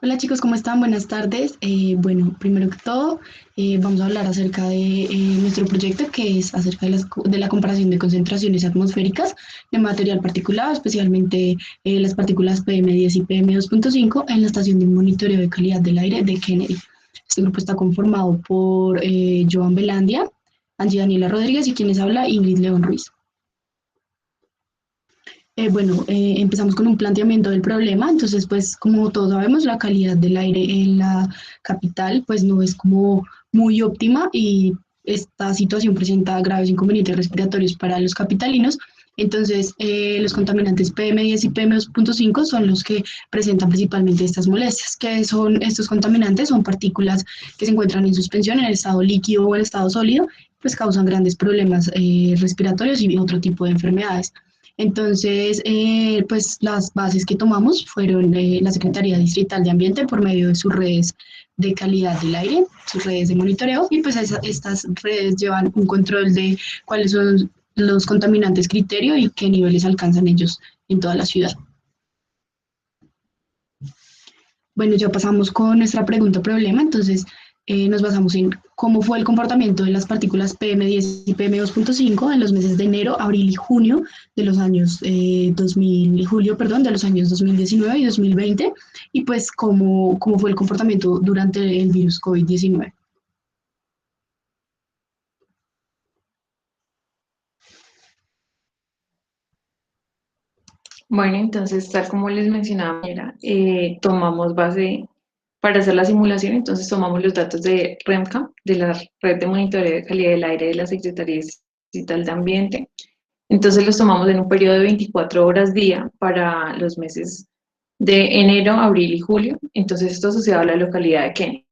Hola chicos, ¿cómo están? Buenas tardes. Bueno, primero que todo, vamos a hablar acerca de nuestro proyecto que es acerca de, de la comparación de concentraciones atmosféricas de material particulado, especialmente las partículas PM10 y PM2.5 en la estación de monitoreo de calidad del aire de Kennedy. Este grupo está conformado por Joan Belandia, Angie Daniela Rodríguez y quienes habla Ingrid León Ruiz. Empezamos con un planteamiento del problema. Entonces, pues como todos sabemos, la calidad del aire en la capital pues no es como muy óptima y esta situación presenta graves inconvenientes respiratorios para los capitalinos. Entonces, los contaminantes PM10 y PM2.5 son los que presentan principalmente estas molestias. ¿Qué son estos contaminantes? Son partículas que se encuentran en suspensión en el estado líquido o en estado sólido, pues causan grandes problemas respiratorios y otro tipo de enfermedades. Entonces, pues las bases que tomamos fueron la Secretaría Distrital de Ambiente por medio de sus redes de calidad del aire, sus redes de monitoreo, y pues estas redes llevan un control de cuáles son los contaminantes criterio y qué niveles alcanzan ellos en toda la ciudad. Bueno, ya pasamos con nuestra pregunta problema, entonces nos basamos en cómo fue el comportamiento de las partículas PM10 y PM2.5 en los meses de enero, abril y junio de los años 2000, y julio, perdón, de los años 2019 y 2020, y pues cómo fue el comportamiento durante el virus COVID-19. Bueno, entonces, tal como les mencionaba, tomamos base para hacer la simulación, entonces tomamos los datos de REMCA, de la Red de Monitoreo de Calidad del Aire de la Secretaría Distrital de Ambiente. Entonces los tomamos en un periodo de 24 horas día para los meses de enero, abril y julio. Entonces esto asociado a la localidad de Kennedy.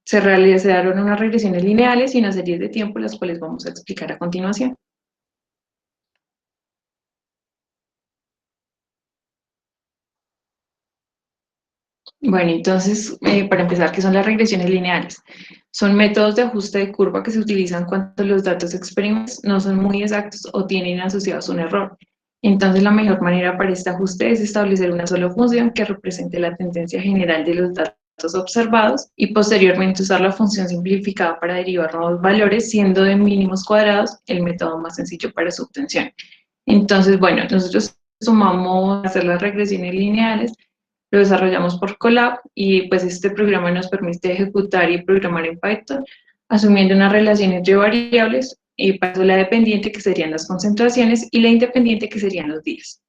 Se realizaron unas regresiones lineales y una serie de tiempo, las cuales vamos a explicar a continuación. Bueno, entonces, para empezar, ¿qué son las regresiones lineales? Son métodos de ajuste de curva que se utilizan cuando los datos experimentales no son muy exactos o tienen asociados un error. Entonces, la mejor manera para este ajuste es establecer una sola función que represente la tendencia general de los datos observados y posteriormente usar la función simplificada para derivar nuevos valores, siendo de mínimos cuadrados el método más sencillo para su obtención. Entonces, bueno, nosotros sumamos hacer las regresiones lineales, lo desarrollamos por Colab y pues este programa nos permite ejecutar y programar en Python asumiendo una relación entre variables y para eso la dependiente que serían las concentraciones y la independiente que serían los días.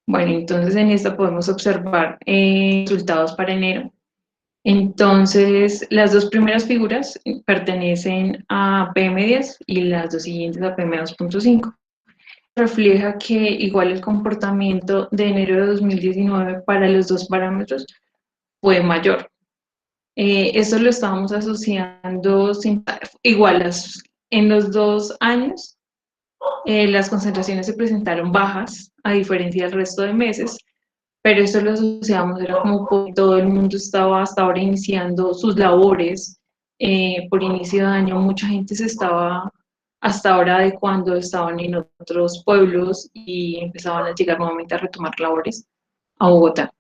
Bueno, entonces en esta podemos observar resultados para enero. Entonces, las dos primeras figuras pertenecen a PM10 y las dos siguientes a PM2.5. Refleja que igual el comportamiento de enero de 2019 para los dos parámetros fue mayor. Eso lo estábamos asociando igual en los 2 años. Las concentraciones se presentaron bajas a diferencia del resto de meses, pero esto lo asociamos, era como todo el mundo estaba hasta ahora iniciando sus labores, por inicio de año mucha gente se estaba hasta ahora adecuando, estaban en otros pueblos y empezaban a llegar nuevamente a retomar labores a Bogotá.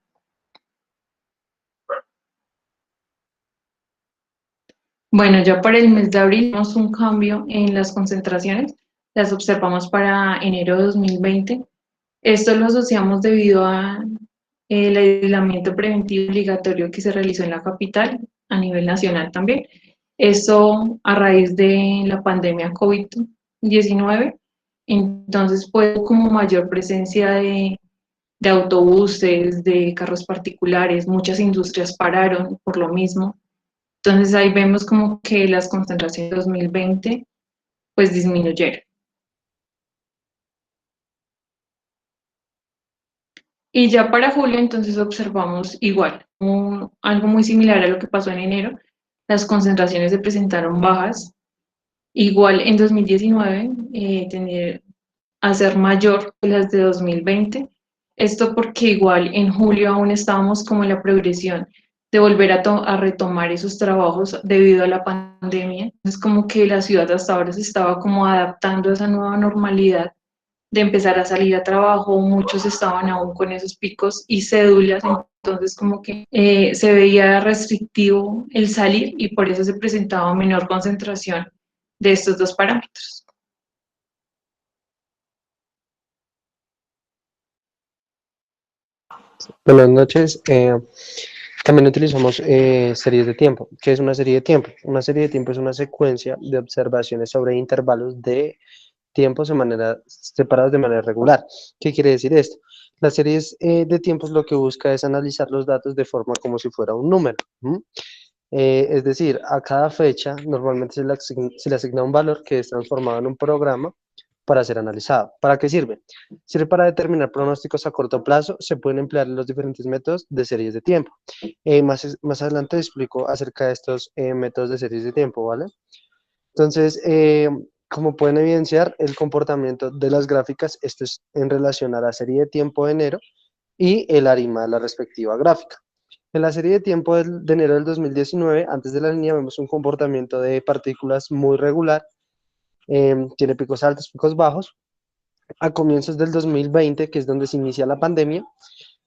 Bueno, ya para el mes de abril vimos un cambio en las concentraciones, las observamos para enero de 2020. Esto lo asociamos debido a el aislamiento preventivo obligatorio que se realizó en la capital, a nivel nacional también. Eso a raíz de la pandemia COVID-19. Entonces fue como mayor presencia de autobuses, de carros particulares, muchas industrias pararon por lo mismo. Entonces ahí vemos como que las concentraciones de 2020 pues disminuyeron. Y ya para julio entonces observamos igual, algo muy similar a lo que pasó en enero, las concentraciones se presentaron bajas, igual en 2019 tendría a ser mayor que las de 2020, esto porque igual en julio aún estábamos como en la progresión de volver a retomar esos trabajos debido a la pandemia, es como que la ciudad hasta ahora se estaba como adaptando a esa nueva normalidad de empezar a salir a trabajo, muchos estaban aún con esos picos y cédulas, entonces como que se veía restrictivo el salir y por eso se presentaba menor concentración de estos dos parámetros. Buenas noches. También utilizamos series de tiempo. ¿Qué es una serie de tiempo? Una serie de tiempo es una secuencia de observaciones sobre intervalos de tiempos separados de manera regular. ¿Qué quiere decir esto? Las series de tiempos lo que busca es analizar los datos de forma como si fuera un número. Es decir, a cada fecha normalmente se le asigna un valor que es transformado en un programa para ser analizado. ¿Para qué sirve? Sirve para determinar pronósticos a corto plazo. Se pueden emplear los diferentes métodos de series de tiempo. Más adelante explico acerca de estos métodos de series de tiempo, ¿vale? Entonces, como pueden evidenciar, el comportamiento de las gráficas, esto es en relación a la serie de tiempo de enero y el arima de la respectiva gráfica. En la serie de tiempo de enero del 2019, antes de la línea, vemos un comportamiento de partículas muy regular, tiene picos altos, picos bajos. A comienzos del 2020, que es donde se inicia la pandemia,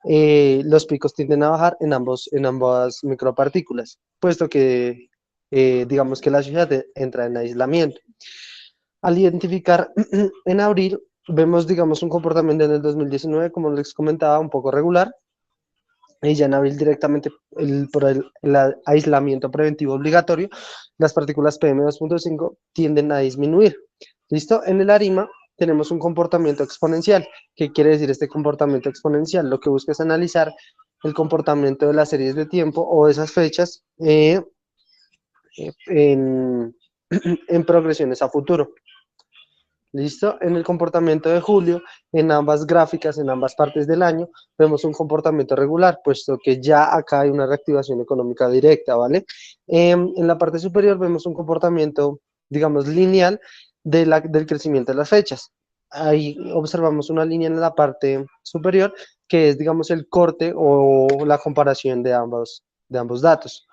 los picos tienden a bajar en ambas micropartículas, puesto que digamos que la ciudad entra en aislamiento. Al identificar en abril, vemos digamos un comportamiento en el 2019, como les comentaba, un poco regular, y ya en abril directamente por el aislamiento preventivo obligatorio, las partículas PM2.5 tienden a disminuir. ¿Listo? En el ARIMA tenemos un comportamiento exponencial. ¿Qué quiere decir este comportamiento exponencial? Lo que busca es analizar el comportamiento de las series de tiempo o esas fechas en, en progresiones a futuro. ¿Listo? En el comportamiento de julio, en ambas gráficas, en ambas partes del año, vemos un comportamiento regular, puesto que ya acá hay una reactivación económica directa, ¿vale? En la parte superior vemos un comportamiento, digamos, lineal del crecimiento de las fechas. Ahí observamos una línea en la parte superior, que es, digamos, el corte o la comparación de ambos datos.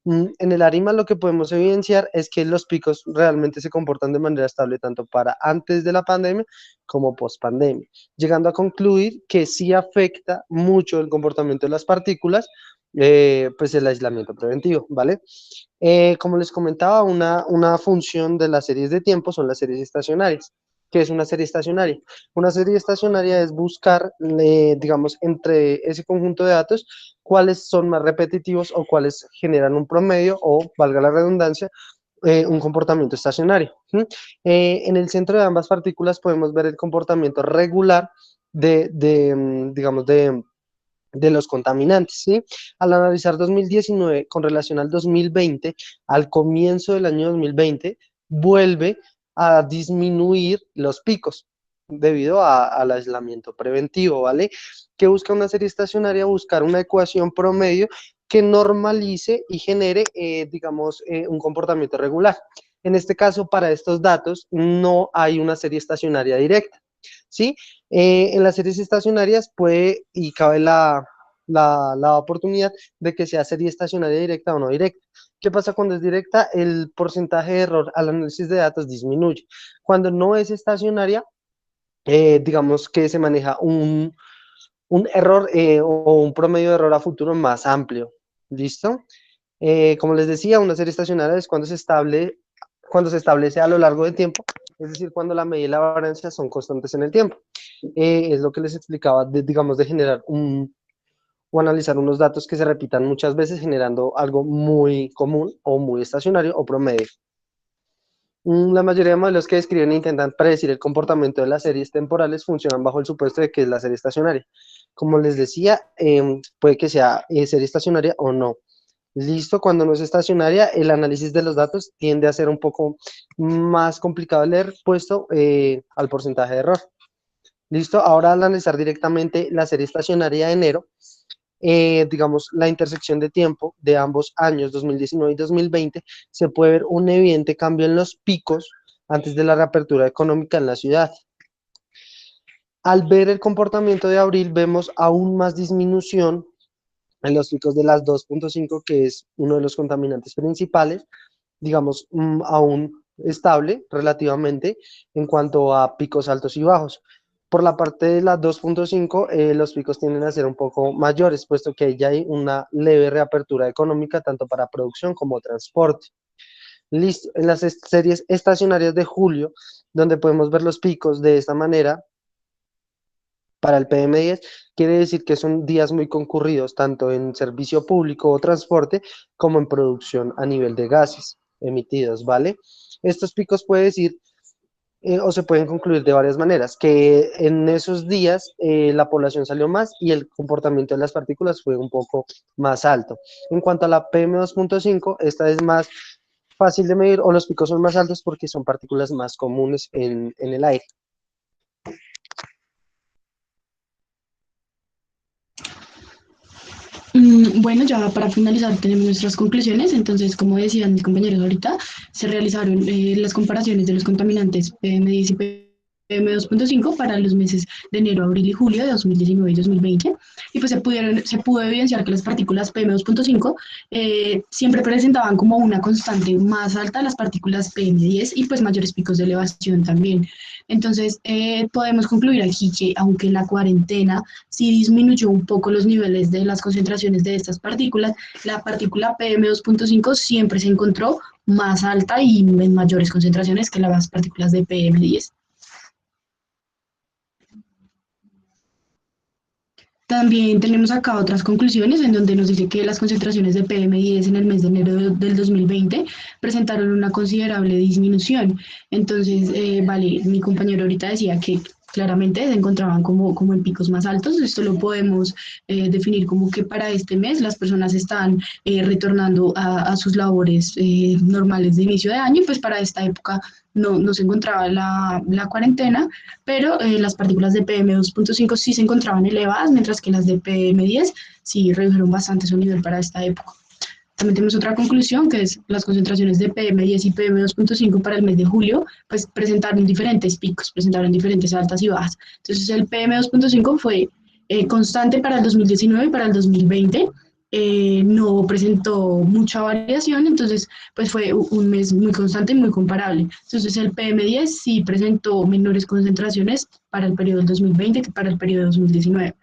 En el ARIMA lo que podemos evidenciar es que los picos realmente se comportan de manera estable tanto para antes de la pandemia como post pandemia, llegando a concluir que sí afecta mucho el comportamiento de las partículas, pues el aislamiento preventivo, ¿vale? Como les comentaba, una función de las series de tiempo son las series estacionarias. ¿Qué es una serie estacionaria? Una serie estacionaria es buscar, digamos, entre ese conjunto de datos, cuáles son más repetitivos o cuáles generan un promedio o, valga la redundancia, un comportamiento estacionario. En el centro de ambas partículas podemos ver el comportamiento regular digamos, de los contaminantes, ¿sí? Al analizar 2019 con relación al 2020, al comienzo del año 2020, vuelve a disminuir los picos debido al aislamiento preventivo, ¿vale? Que busca una serie estacionaria, buscar una ecuación promedio que normalice y genere, digamos, un comportamiento regular. En este caso, para estos datos, no hay una serie estacionaria directa, ¿sí? En las series estacionarias puede y cabe la oportunidad de que sea serie estacionaria directa o no directa. ¿Qué pasa cuando es directa? El porcentaje de error al análisis de datos disminuye. Cuando no es estacionaria, digamos que se maneja un error o un promedio de error a futuro más amplio. ¿Listo? Como les decía, una serie estacionaria es cuando se establece a lo largo del tiempo, es decir, cuando la medida y la varianza son constantes en el tiempo. Es lo que les explicaba, digamos, de generar o analizar unos datos que se repitan muchas veces, generando algo muy común o muy estacionario o promedio. La mayoría de modelos que describen e intentan predecir el comportamiento de las series temporales funcionan bajo el supuesto de que es la serie estacionaria. Como les decía, puede que sea serie estacionaria o no. Listo, cuando no es estacionaria, el análisis de los datos tiende a ser un poco más complicado de leer, puesto al porcentaje de error. Listo, ahora al analizar directamente la serie estacionaria de enero, digamos, la intersección de tiempo de ambos años, 2019 y 2020, se puede ver un evidente cambio en los picos antes de la reapertura económica en la ciudad. Al ver el comportamiento de abril, vemos aún más disminución en los picos de las 2.5, que es uno de los contaminantes principales, digamos, aún estable relativamente en cuanto a picos altos y bajos. Por la parte de la 2.5, los picos tienden a ser un poco mayores, puesto que ya hay una leve reapertura económica tanto para producción como transporte. Listo, en las series estacionarias de julio, donde podemos ver los picos de esta manera, para el PM10, quiere decir que son días muy concurridos, tanto en servicio público o transporte, como en producción a nivel de gases emitidos, ¿vale? Estos picos puede decir o se pueden concluir de varias maneras, que en esos días la población salió más y el comportamiento de las partículas fue un poco más alto. En cuanto a la PM2.5, esta es más fácil de medir o los picos son más altos porque son partículas más comunes en el aire. Bueno, ya para finalizar tenemos nuestras conclusiones. Entonces, como decían mis compañeros ahorita, se realizaron las comparaciones de los contaminantes PM10 y PM2.5 para los meses de enero, abril y julio de 2019 y 2020. Y pues se pudo evidenciar que las partículas PM2.5 siempre presentaban como una constante más alta las partículas PM10 y pues mayores picos de elevación también. Entonces, podemos concluir aquí que aunque en la cuarentena sí disminuyó un poco los niveles de las concentraciones de estas partículas, la partícula PM2.5 siempre se encontró más alta y en mayores concentraciones que las partículas de PM10. También tenemos acá otras conclusiones en donde nos dice que las concentraciones de PM10 en el mes de enero del 2020 presentaron una considerable disminución. Entonces, vale, mi compañero ahorita decía que claramente se encontraban como en picos más altos. Esto lo podemos definir como que para este mes las personas están retornando a sus labores normales de inicio de año y pues para esta época no se encontraba la cuarentena, pero las partículas de PM2.5 sí se encontraban elevadas, mientras que las de PM10 sí redujeron bastante su nivel para esta época. También tenemos otra conclusión, que es las concentraciones de PM10 y PM2.5 para el mes de julio, pues presentaron diferentes picos, presentaron diferentes altas y bajas. Entonces el PM2.5 fue constante para el 2019 y para el 2020, no presentó mucha variación, entonces pues fue un mes muy constante y muy comparable. Entonces el PM10 sí presentó menores concentraciones para el periodo del 2020 que para el periodo 2019.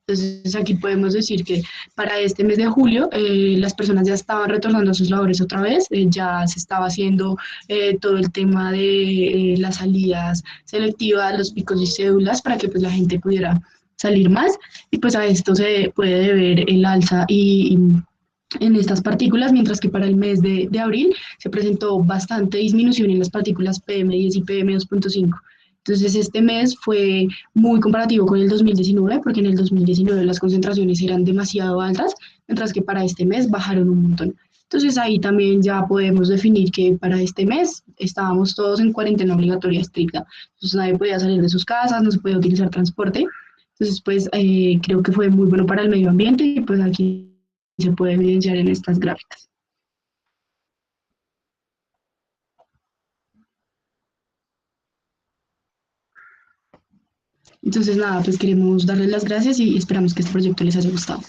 Entonces aquí podemos decir que para este mes de julio las personas ya estaban retornando a sus labores otra vez, ya se estaba haciendo todo el tema de las salidas selectivas, los picos y cédulas para que pues la gente pudiera salir más y pues a esto se puede deber el alza en estas partículas, mientras que para el mes de abril se presentó bastante disminución en las partículas PM10 y PM2.5. Entonces este mes fue muy comparativo con el 2019, porque en el 2019 las concentraciones eran demasiado altas, mientras que para este mes bajaron un montón. Entonces ahí también ya podemos definir que para este mes estábamos todos en cuarentena obligatoria estricta. Entonces nadie podía salir de sus casas, no se podía utilizar transporte. Entonces pues creo que fue muy bueno para el medio ambiente y pues aquí se puede evidenciar en estas gráficas. Entonces nada, pues queremos darles las gracias y esperamos que este proyecto les haya gustado.